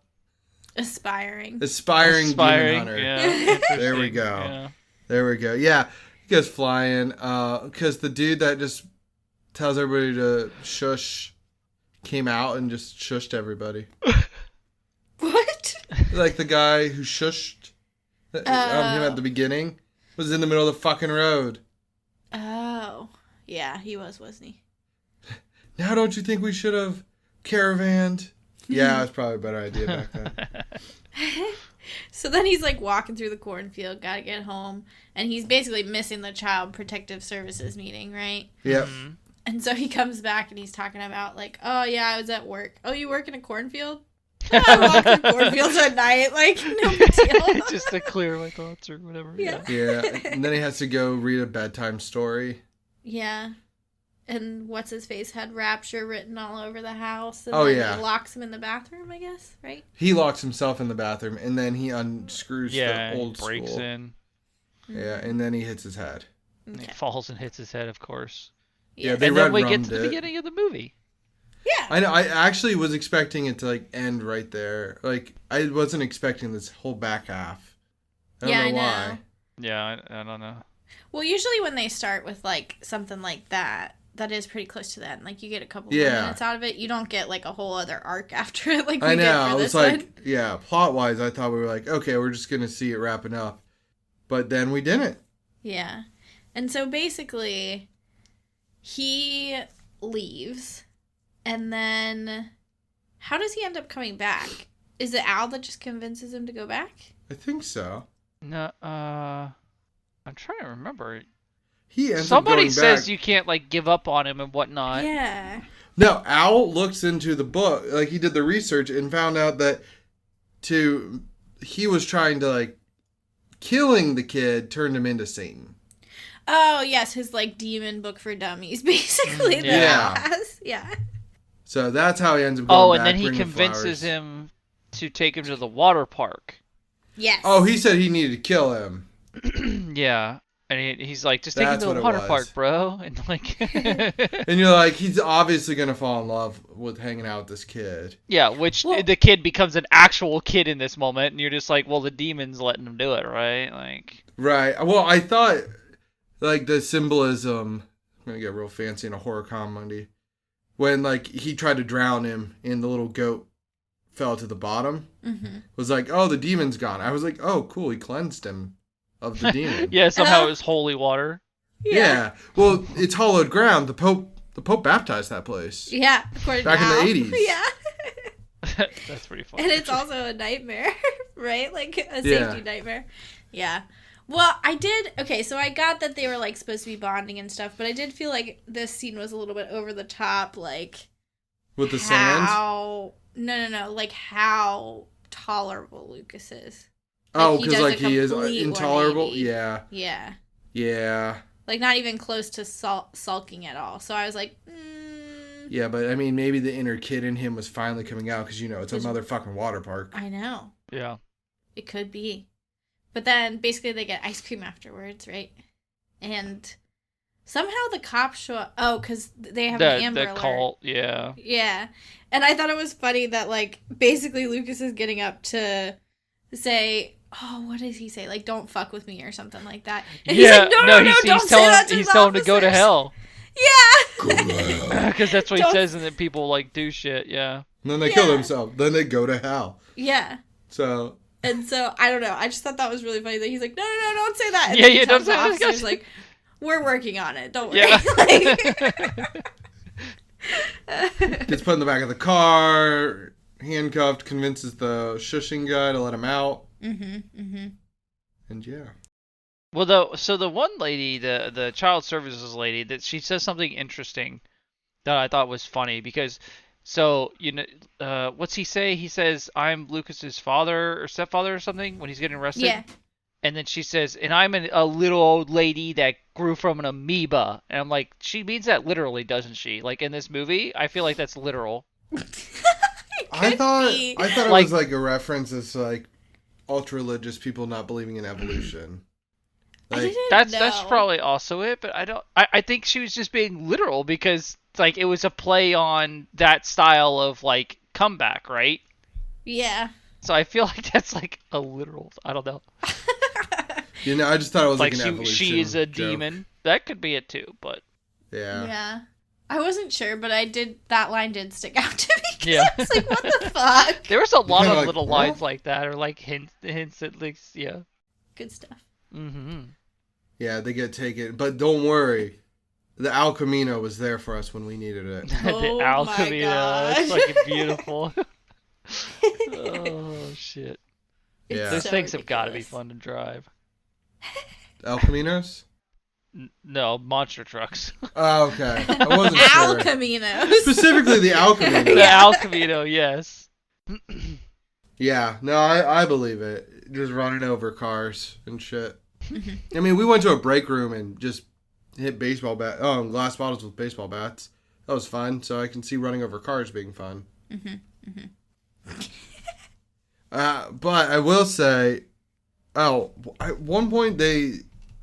Aspiring demon hunter. Yeah. There we go. Yeah. There we go. Yeah, he goes flying. Because the dude that just tells everybody to shush came out and just shushed everybody. What? Like the guy who shushed him at the beginning was in the middle of the fucking road. Oh. Yeah, he was, wasn't he? Now don't you think we should have caravanned? Yeah, it's probably a better idea back then. So then he's like walking through the cornfield, gotta get home, and he's basically missing the Child Protective Services meeting, right? Yep. Mm-hmm. And so he comes back and he's talking about like, oh yeah, I was at work. Oh, you work in a cornfield? I walk through cornfields at night, like no big deal. Just to clear my thoughts or whatever. Yeah. Yeah, and then he has to go read a bedtime story. Yeah. And what's his face had rapture written all over the house. And then he locks him in the bathroom, I guess, right? He locks himself in the bathroom, and then he unscrews the old school. Yeah, breaks in. Yeah, and then he hits his head. Okay. He falls and hits his head, of course. Yeah, and then we get to the beginning of the movie. Yeah. I know. I actually was expecting it to like end right there. Like I wasn't expecting this whole back half. I don't know why. Yeah, I don't know. Well, usually when they start with like something like that is pretty close to the end. Like you get a couple more minutes out of it. You don't get like a whole other arc after it. Like we did for this one. Plot wise, I thought we were like, okay, we're just gonna see it wrapping up, but then we didn't. Yeah, and so basically, he leaves. And then, how does he end up coming back? Is it Al that just convinces him to go back? I think so. No, I'm trying to remember. Somebody says back. You can't like give up on him and whatnot. Yeah. No, Al looks into the book, like he did the research and found out that he was trying to like killing the kid turned him into Satan. Oh yes, his like demon book for dummies, basically. Yeah. So that's how he ends up going back. And then he convinces him to take him to the water park. Yes. Oh, he said he needed to kill him. Yeah. And he's like, just take him to the water park, bro. And like... And you're like, he's obviously going to fall in love with hanging out with this kid. Yeah, the kid becomes an actual kid in this moment. And you're just like, well, the demon's letting him do it, right? Like... Right. Well, I thought, like, the symbolism... I'm going to get real fancy in a horror comedy. When, like, he tried to drown him and the little goat fell to the bottom. Mm-hmm. Was like, oh, the demon's gone. I was like, oh, cool, he cleansed him of the demon. Yeah, somehow it was holy water. Yeah. Well, it's hallowed ground. The Pope baptized that place. Yeah, back in the 80s. Yeah. That's pretty funny. And it's also a nightmare, right? Like a safety nightmare. Yeah. Well, so I got that they were, like, supposed to be bonding and stuff, but I did feel like this scene was a little bit over the top, like... With the sand? No, like, how tolerable Lucas is. Like, because, like, he is intolerable? Yeah. Yeah. Yeah. Like, not even close to sulking at all. So I was like, Yeah, but, I mean, maybe the inner kid in him was finally coming out, because, it's a motherfucking water park. I know. Yeah. It could be. But then, basically, they get ice cream afterwards, right? And somehow the cops show up. Oh, because they have an Amber Alert. The cult, yeah. Yeah. And I thought it was funny that, like, basically Lucas is getting up to say, oh, what does he say? Like, don't fuck with me or something like that. And he's like, no, don't say that to the officers. He's telling him to go to hell. Yeah. Because that's what he says, and then people, like, do shit, yeah. And then they kill themselves. Then they go to hell. Yeah. So... And so, I don't know. I just thought that was really funny that he's like, no, don't say that. And yeah, don't say that. He's like, we're working on it. Don't worry. Yeah. Gets put in the back of the car, handcuffed, convinces the shushing guy to let him out. Mm-hmm. And yeah. Well, the one lady, the child services lady, that she says something interesting that I thought was funny because... So, what's he say? He says, I'm Lucas's father or stepfather or something when he's getting arrested. Yeah. And then she says, and I'm a little old lady that grew from an amoeba. And I'm like, she means that literally, doesn't she? Like, in this movie, I feel like that's literal. I thought it was like a reference as like ultra-religious people not believing in evolution. Like, that's probably also it, but I think she was just being literal because like it was a play on that style of like comeback, right? Yeah. So I feel like that's like a literal. I don't know. I just thought it was like an evolution. She is a joke. demon. That could be it too, but yeah. Yeah. I wasn't sure, but that line did stick out to me. Yeah. I was like, what the fuck? There was a lot of little lines like that, or like hints at least. Yeah. Good stuff. Mm-hmm. Yeah, they get taken, but don't worry. The Al Camino was there for us when we needed it. The Al Camino, that's fucking beautiful. Oh shit! Yeah, those things have got to be fun to drive. El Caminos? No, monster trucks. Oh, okay. I wasn't Al sure. Caminos. Specifically the Al Camino. The Al Camino, yes. Yeah, no, I believe it. Just running over cars and shit. I mean, we went to a break room and just hit glass bottles with baseball bats. That was fun, so I can see running over cars being fun. But I will say, at one point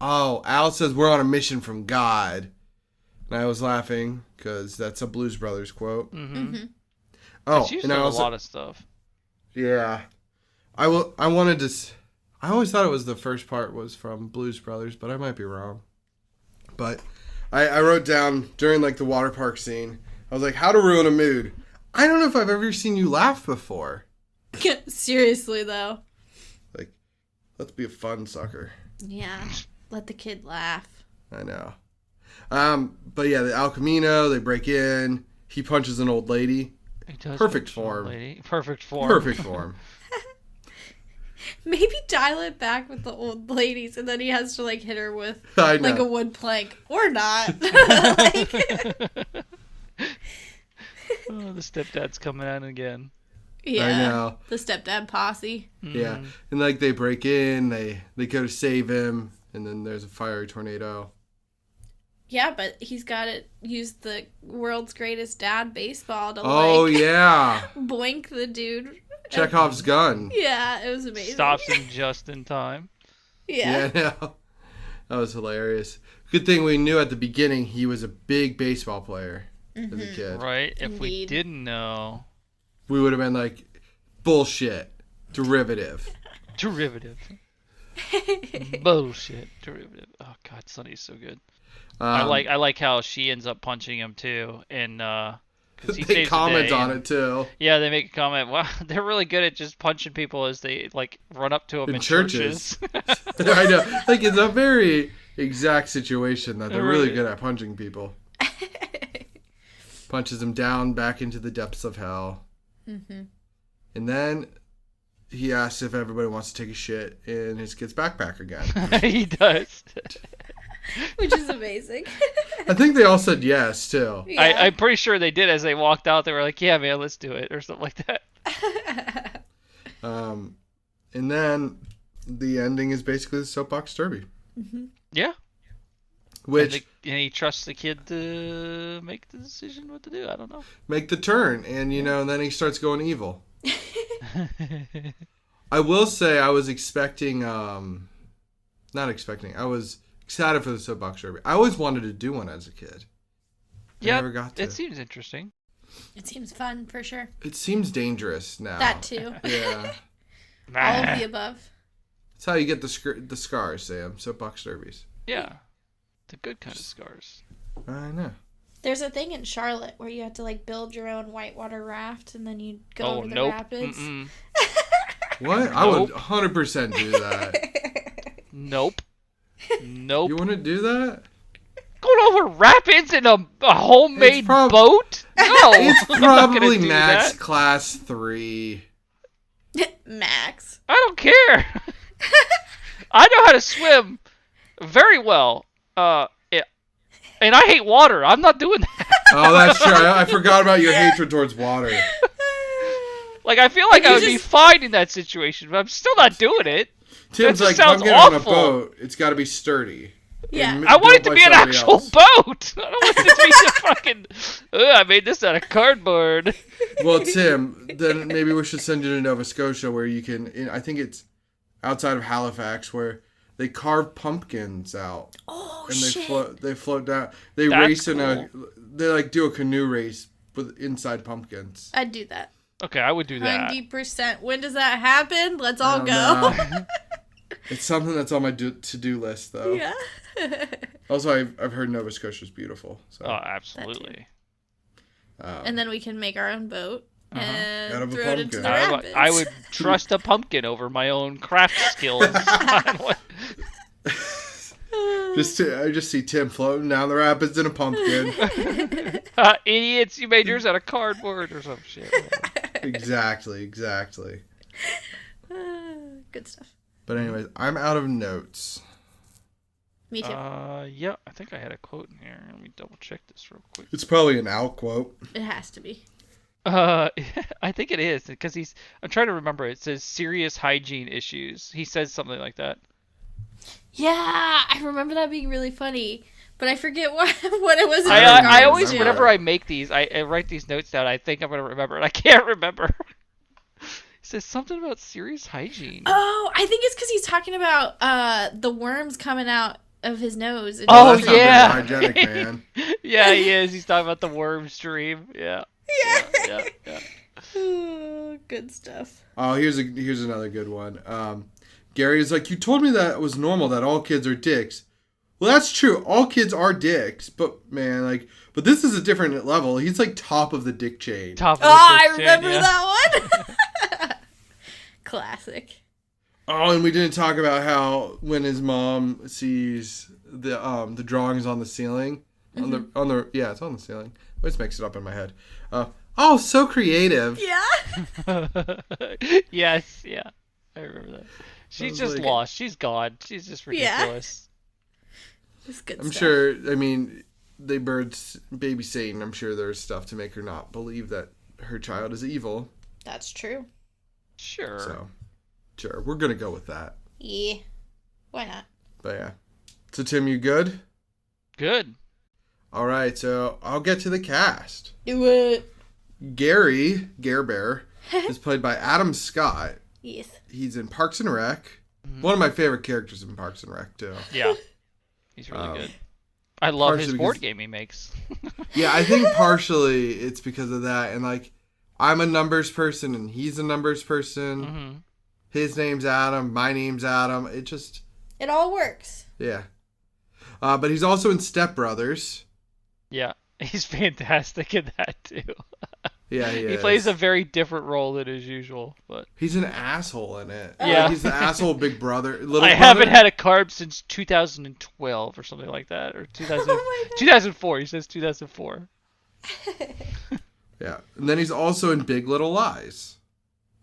Al says we're on a mission from God. And I was laughing because that's a Blues Brothers quote. It's used in a lot of stuff. Yeah. I always thought it was the first part was from Blues Brothers, but I might be wrong. But I wrote down during like the water park scene, I was like, how to ruin a mood. I don't know if I've ever seen you laugh before. Seriously, though. Like, let's be a fun sucker. Yeah. Let the kid laugh. I know. But yeah, the Al Camino, they break in. He punches an old lady. Perfect form. Perfect form. Perfect form. Maybe dial it back with the old ladies, and then he has to like hit her with like a wood plank, or not. Oh, the stepdad's coming out again. Yeah, I know. The stepdad posse. Yeah, and like they break in, they go to save him, and then there's a fiery tornado. Yeah, but he's got to use the world's greatest dad baseball to boink the dude. Chekhov's gun. Yeah, it was amazing. Stops him just in time. Yeah. Yeah, no. That was hilarious. Good thing we knew at the beginning he was a big baseball player as a kid. Right? If we didn't know, we would have been like, bullshit. Derivative. Bullshit. Derivative. Oh, God, Sonny's so good. I like how she ends up punching him, too, and they comment on it too. Yeah, they make a comment. Wow, they're really good at just punching people as they like run up to them in churches. I know, like it's a very exact situation that they're really good at punching people. Punches them down back into the depths of hell, and then he asks if everybody wants to take a shit in his kid's backpack again. He does. Which is amazing. I think they all said yes, too. Yeah. I'm pretty sure they did as they walked out. They were like, yeah, man, let's do it, or something like that. And then the ending is basically the soapbox derby. Yeah. And he trusts the kid to make the decision what to do. I don't know. Make the turn, and, and then he starts going evil. I will say I was expecting... I was excited for the soapbox derby. I always wanted to do one as a kid. I never got to. It seems interesting. It seems fun, for sure. It seems dangerous now. That too. Yeah. All of the above. That's how you get the scars, Sam. Soapbox derbies. Yeah. The good kind of scars. I know. There's a thing in Charlotte where you have to like build your own whitewater raft and then you go over the rapids. What? I would 100% do that. Nope. You want to do that? Going over rapids in a homemade boat? No. It's probably max class 3. Max. I don't care. I know how to swim very well. And I hate water. I'm not doing that. Oh, that's true. I forgot about your hatred towards water. Like, I feel like I would be fine in that situation, but I'm still not doing it. Tim's like, if I'm getting on a boat, it's got to be sturdy. Yeah. I want it to be an actual boat. I don't want it to be just fucking, I made this out of cardboard. Well, Tim, then maybe we should send you to Nova Scotia where you can, I think it's outside of Halifax, where they carve pumpkins out. Oh, and shit. They float down. They race in they like do a canoe race with inside pumpkins. I'd do that. Okay, I would do that. 90%. When does that happen? Let's all go. It's something that's on my to-do list, though. Yeah. Also, I've heard Nova Scotia's beautiful. So. Oh, absolutely. And then we can make our own boat and throw it into the rapids. rapids. I would trust a pumpkin over my own craft skills. I just see Tim floating down the rapids in a pumpkin. Idiots, you made yours out of cardboard or some shit. Exactly. Good stuff. But anyways, I'm out of notes. Me too. Yeah, I think I had a quote in here. Let me double check this real quick. It's probably an Al quote. It has to be. I think it is because I'm trying to remember. It says serious hygiene issues. He says something like that. Yeah, I remember that being really funny, but I forget what it was. I always, whenever I make these, I write these notes down. I think I'm gonna remember, and I can't remember. It says something about serious hygiene. Oh, I think it's because he's talking about the worms coming out of his nose. And oh, that's yeah. Not very hygienic, man. Yeah, he is. He's talking about the worm stream. Yeah. Yeah. Oh, good stuff. Oh, here's another good one. Gary is like, you told me that it was normal that all kids are dicks. Well, that's true. All kids are dicks, but man, but this is a different level. He's like top of the dick chain. I remember that one. Classic. Oh, and we didn't talk about how when his mom sees the drawings on the ceiling, it's on the ceiling. I always mix it up in my head. Oh, so creative. Yeah. Yes, yeah. I remember that. She's just lost. She's gone. She's just ridiculous. Yeah. It's good I'm stuff. sure, they birthed baby Satan. I'm sure there's stuff to make her not believe that her child is evil. That's true. Sure. So, sure. We're going to go with that. Yeah. Why not? But yeah. So, Tim, you good? Good. All right. So, I'll get to the cast. Do it. Gary, Gare Bear, is played by Adam Scott. Yes. He's in Parks and Rec. One of my favorite characters in Parks and Rec, too. Yeah. He's really good. I love his board game he makes. Yeah, I think partially it's because of that. And, I'm a numbers person and he's a numbers person. Mm-hmm. His name's Adam. My name's Adam. It all works. Yeah. But he's also in Step Brothers. Yeah. He's fantastic in that, too. Yeah, he plays a very different role than his usual, but he's an asshole in it. Yeah, he's the asshole big brother. Haven't had a carb since 2012 or something like that, or 2004. He says 2004. Yeah, and then he's also in Big Little Lies.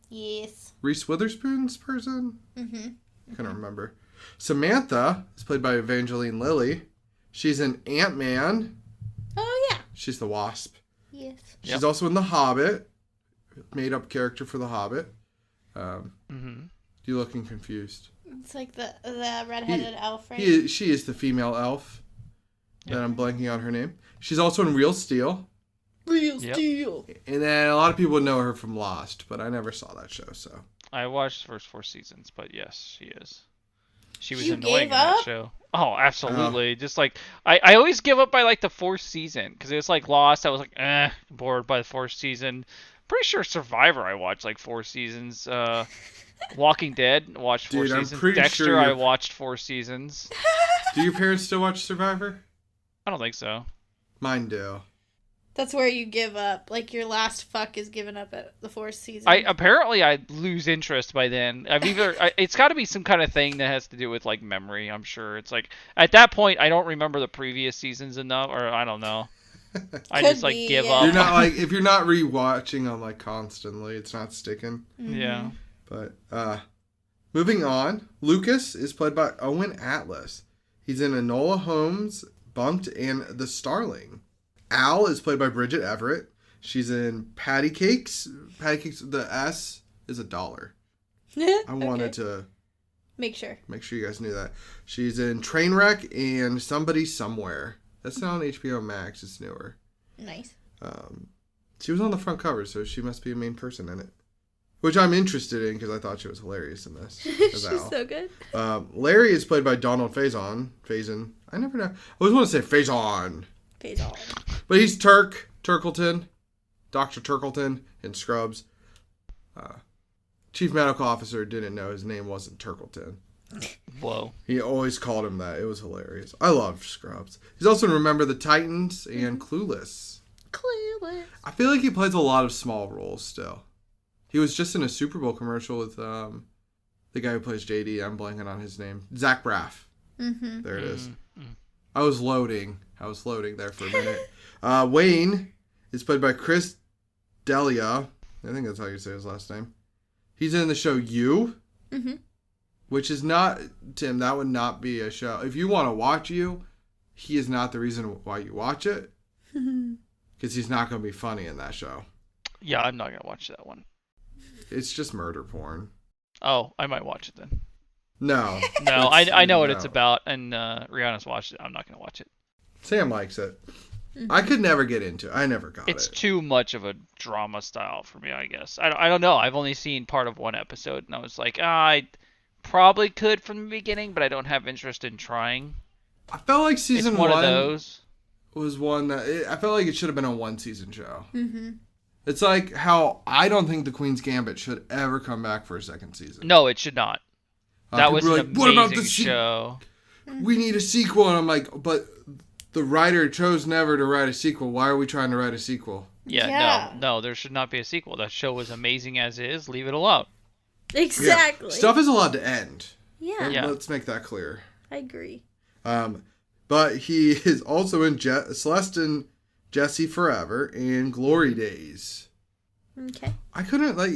Yes. Reese Witherspoon's person. Mm-hmm. I can't remember. Samantha is played by Evangeline Lilly. She's in Ant-Man. Oh yeah. She's the Wasp. Yes. She's also in The Hobbit. Made up character for The Hobbit. You looking confused? It's like the redheaded elf, right? She is the female elf. That I'm blanking on her name. She's also in Real Steel. Real Steel. And then a lot of people know her from Lost, but I never saw that show, so. I watched the first 4 seasons, but yes, she is. She was you annoying in that show. Oh, absolutely. Just I always give up by the 4th season because it was Lost. I was bored by the 4th season. Pretty sure Survivor I watched 4 seasons. Walking Dead watched 4 seasons. Dexter sure I watched 4 seasons. Do your parents still watch Survivor? I don't think so. Mine do. That's where you give up. Your last fuck is given up at the 4th season. I lose interest by then. It's got to be some kind of thing that has to do with memory. I'm sure it's at that point I don't remember the previous seasons enough, or I don't know. I just give up. You're not if you're not rewatching them constantly, it's not sticking. Mm-hmm. Yeah. But moving on, Lucas is played by Owen Atlas. He's in Enola Holmes, Bunked, and The Starling. Al is played by Bridget Everett. She's in Patty Cakes. Patty Cakes, the S is $1. I wanted to make sure you guys knew that. She's in Trainwreck and Somebody Somewhere. That's not on HBO Max. It's newer. Nice. She was on the front cover, so she must be a main person in it. Which I'm interested in because I thought she was hilarious in this. She's so good. Larry is played by Donald Faison. I never know. I always want to say Faison. But he's Turkleton, Dr. Turkleton in Scrubs. Chief Medical Officer didn't know his name wasn't Turkleton. Whoa. He always called him that. It was hilarious. I love Scrubs. He's also in Remember the Titans and Clueless. I feel like he plays a lot of small roles still. He was just in a Super Bowl commercial with the guy who plays JD. I'm blanking on his name. Zach Braff. Mm-hmm. There it is. I was loading there for a minute. Wayne is played by Chris D'Elia. I think that's how you say his last name. He's in the show You. Mm-hmm. Which is not, Tim, that would not be a show. If you want to watch You, he is not the reason why you watch it. Because he's not going to be funny in that show. Yeah, I'm not going to watch that one. It's just murder porn. Oh, I might watch it then. No. No, I know what it's about, and Rihanna's watched it. I'm not going to watch it. Sam likes it. I could never get into it. I never got it. It's too much of a drama style for me, I guess. I don't know. I've only seen part of one episode, and I was like, I probably could from the beginning, but I don't have interest in trying. I felt like season one of those. Was one that I felt like it should have been a one-season show. Mm-hmm. It's like how I don't think The Queen's Gambit should ever come back for a second season. No, it should not. That was an amazing show. We need a sequel, and I'm like, but the writer chose never to write a sequel. Why are we trying to write a sequel? Yeah. No, there should not be a sequel. That show was amazing as is. Leave it alone. Exactly. Yeah. Stuff is allowed to end. Yeah. Let's make that clear. I agree. But he is also in Celeste and Jesse Forever and Glory Days. Okay. I feel like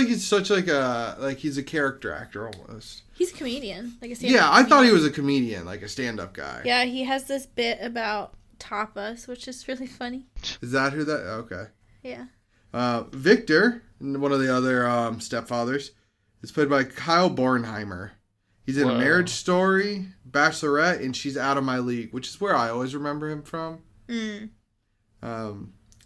he's such he's a character actor almost. He's a comedian. Like a stand-up Yeah, I comedian. thought he was a comedian, like a stand-up guy. Yeah, he has this bit about tapas, which is really funny. Is that who that? Okay. Yeah. Victor, one of the other stepfathers, is played by Kyle Bornheimer. He's in A Marriage Story, Bachelorette, and She's Out of My League, which is where I always remember him from.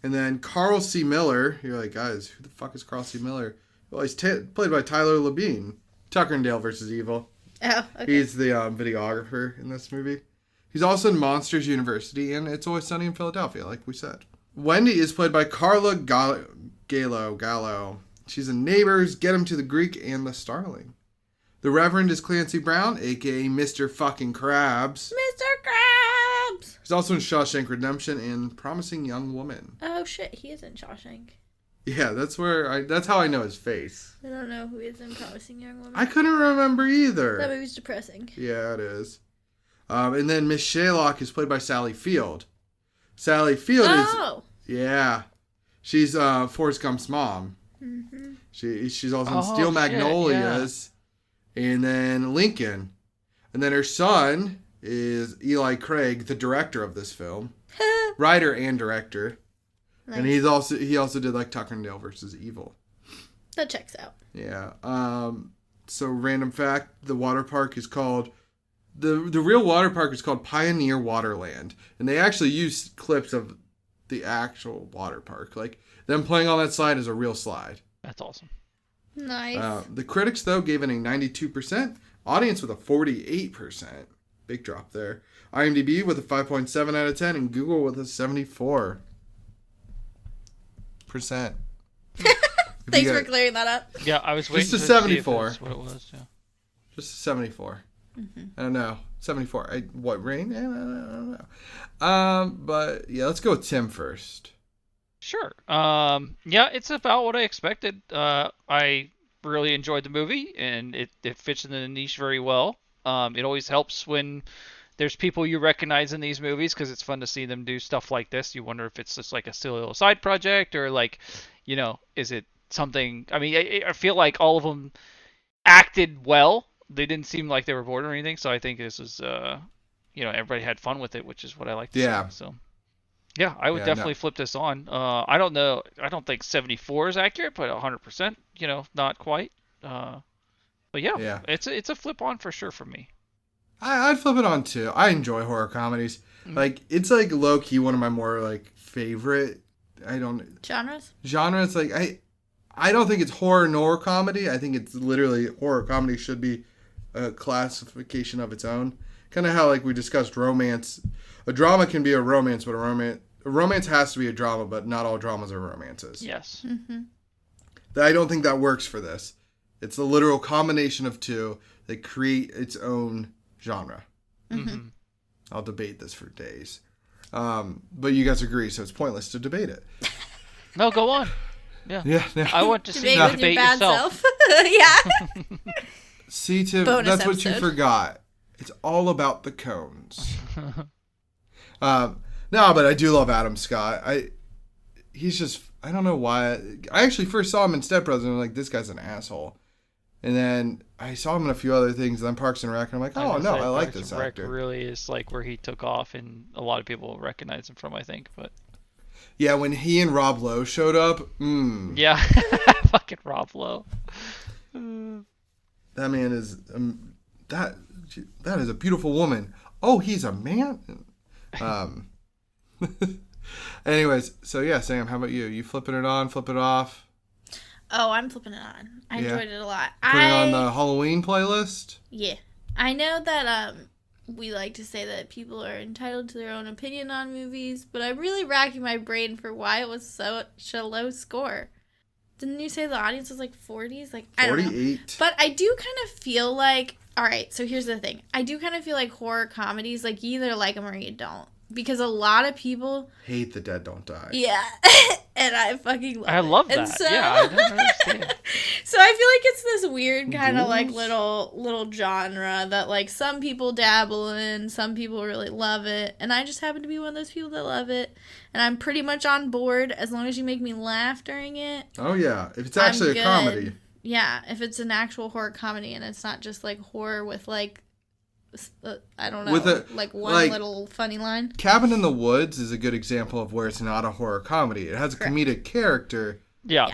And then Carl C. Miller. You're like, guys, who the fuck is Carl C. Miller? Well, he's played by Tyler Labine. Tucker and Dale vs. Evil. Oh, okay. He's the videographer in this movie. He's also in Monsters University and It's Always Sunny in Philadelphia, like we said. Wendy is played by Carla Gallo. She's in Neighbors, Get Him to the Greek, and The Starling. The Reverend is Clancy Brown, a.k.a. Mr. fucking Krabs. Mr. Krabs! He's also in Shawshank Redemption and Promising Young Woman. Oh, shit. He is in Shawshank. Yeah, that's how I know his face. I don't know who is in Promising Young Woman. I couldn't remember either. That movie's depressing. Yeah, it is. And then Miss Sherlock is played by Sally Field. Sally Field is... Yeah. She's Forrest Gump's mom. Mm-hmm. She's also in Steel Magnolias. And then Lincoln. And then her son is Eli Craig, the director of this film. Writer and director. Nice. And he also did like Tucker and Dale vs. Evil. That checks out. Yeah. So random fact, the water park is called... The real water park is called Pioneer Waterland. And they actually use clips of the actual water park. Like, them playing on that slide is a real slide. That's awesome. Nice. The critics, though, gave it a 92%. Audience with a 48%. Big drop there. IMDb with a 5.7 out of 10. And Google with a 74%. Thanks for clearing that up. Yeah, I was waiting to see 74. if that's what it was. Yeah. Just a 74. Mm-hmm. I don't know. 74. What range? I don't know. But yeah, let's go with Tim first. Sure. Yeah, it's about what I expected. I really enjoyed the movie, and it fits in the niche very well. It always helps when there's people you recognize in these movies because it's fun to see them do stuff like this. You wonder if it's just like a silly little side project or like, is it something? I mean, I feel like all of them acted well. They didn't seem like they were bored or anything. So I think this is, everybody had fun with it, which is what I like to see. So. Yeah, I would definitely flip this on. I don't know. I don't think 74 is accurate, but 100%, not quite. But yeah, it's a flip on for sure for me. I'd flip it on too. I enjoy horror comedies. Mm-hmm. Like, it's like low key one of my more like favorite. Genres. Like I don't think it's horror nor comedy. I think it's literally horror comedy should be a classification of its own. Kind of how like we discussed romance. A drama can be a romance, but a romance has to be a drama, but not all dramas are romances. Yes. Mm-hmm. I don't think that works for this. It's a literal combination of two that create its own genre. Mm-hmm. I'll debate this for days. But you guys agree, so it's pointless to debate it. No, go on. Yeah. I want to see you debate your yourself. Yeah. See, Tim, Bonus that's episode. What you forgot. It's all about the cones. No, but I do love Adam Scott. He's just, I don't know why. I actually first saw him in Step Brothers and I'm like, this guy's an asshole. And then I saw him in a few other things, and then Parks and Rec, and I'm like, oh, no, I like this actor. Parks and Rec really is like where he took off, and a lot of people recognize him from, I think. But yeah, when he and Rob Lowe showed up, Yeah, fucking Rob Lowe. That man is... that is a beautiful woman. Oh, he's a man? Anyways, so yeah, Sam, how about you? You flipping it on, flip it off? Oh, I'm flipping it on. I enjoyed it a lot. Putting it on the Halloween playlist? Yeah. I know that we like to say that people are entitled to their own opinion on movies, but I'm really racking my brain for why it was such a low score. Didn't you say the audience was like 40s? Like, I don't know. 48. But I do kind of feel like, all right, so here's the thing. I do kind of feel like horror comedies, like you either like them or you don't. Because a lot of people hate The Dead Don't Die. Yeah. And I fucking love it. I love that. And so, yeah, I don't understand. So I feel like it's this weird kind of like little genre that like some people dabble in, some people really love it, and I just happen to be one of those people that love it, and I'm pretty much on board as long as you make me laugh during it. Oh yeah, if it's actually a comedy. Yeah, if it's an actual horror comedy and it's not just like horror with like I don't know, with like one little funny line. Cabin in the Woods is a good example of where it's not a horror comedy. It has a comedic character. Yeah.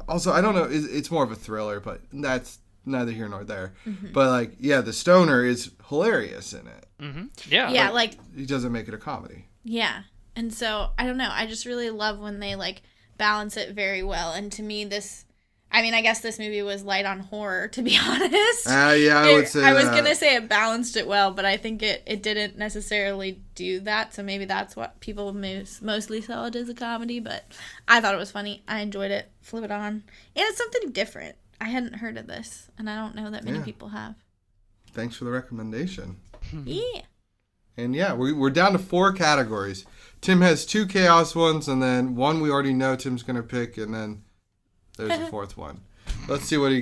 Also, I don't know, it's more of a thriller, but that's neither here nor there. Mm-hmm. But like, yeah, the stoner is hilarious in it. Mm-hmm. Yeah. Yeah, like he doesn't make it a comedy. Yeah. And so, I don't know, I just really love when they like balance it very well. And to me, I guess this movie was light on horror, to be honest. Yeah, I would say I was going to say it balanced it well, but I think it didn't necessarily do that, so maybe that's what people mostly saw it as a comedy, but I thought it was funny. I enjoyed it. Flip it on. And it's something different. I hadn't heard of this, and I don't know that many people have. Thanks for the recommendation. Yeah. And yeah, we're down to 4 categories. Tim has 2 chaos ones, and then one we already know Tim's going to pick, and then... there's a 4th one. Let's see what he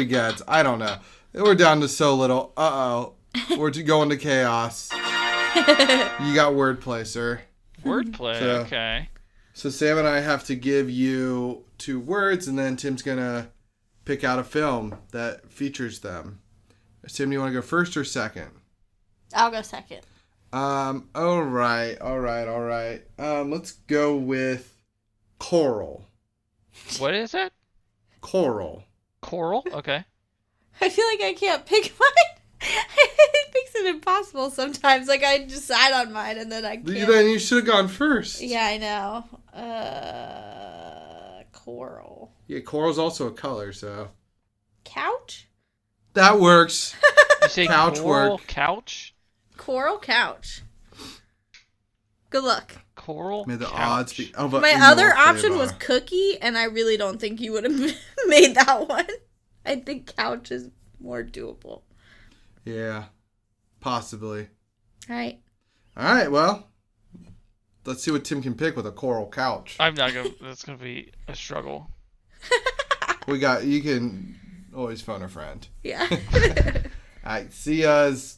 gets. I don't know. We're down to so little. Uh-oh. We're going to chaos. You got wordplay, sir. Wordplay, okay. So Sam and I have to give you 2 words, and then Tim's going to pick out a film that features them. Tim, do you want to go first or second? I'll go second. All right. Let's go with Coral. What is it? Coral. Coral? Okay. I feel like I can't pick mine. It makes it impossible sometimes. Like, I decide on mine and then I can't. Then you should have gone first. Yeah, I know. Coral. Yeah, coral's also a color, so. Couch? That works. You say couch coral work. Couch? Coral couch. Good luck. Coral May the couch. odds be... My other option was cookie, and I really don't think you would have made that one. I think couch is more doable. Yeah. Possibly. All right, well. Let's see what Tim can pick with a coral couch. I'm not going to... That's going to be a struggle. You can always phone a friend. Yeah. All right, see yous.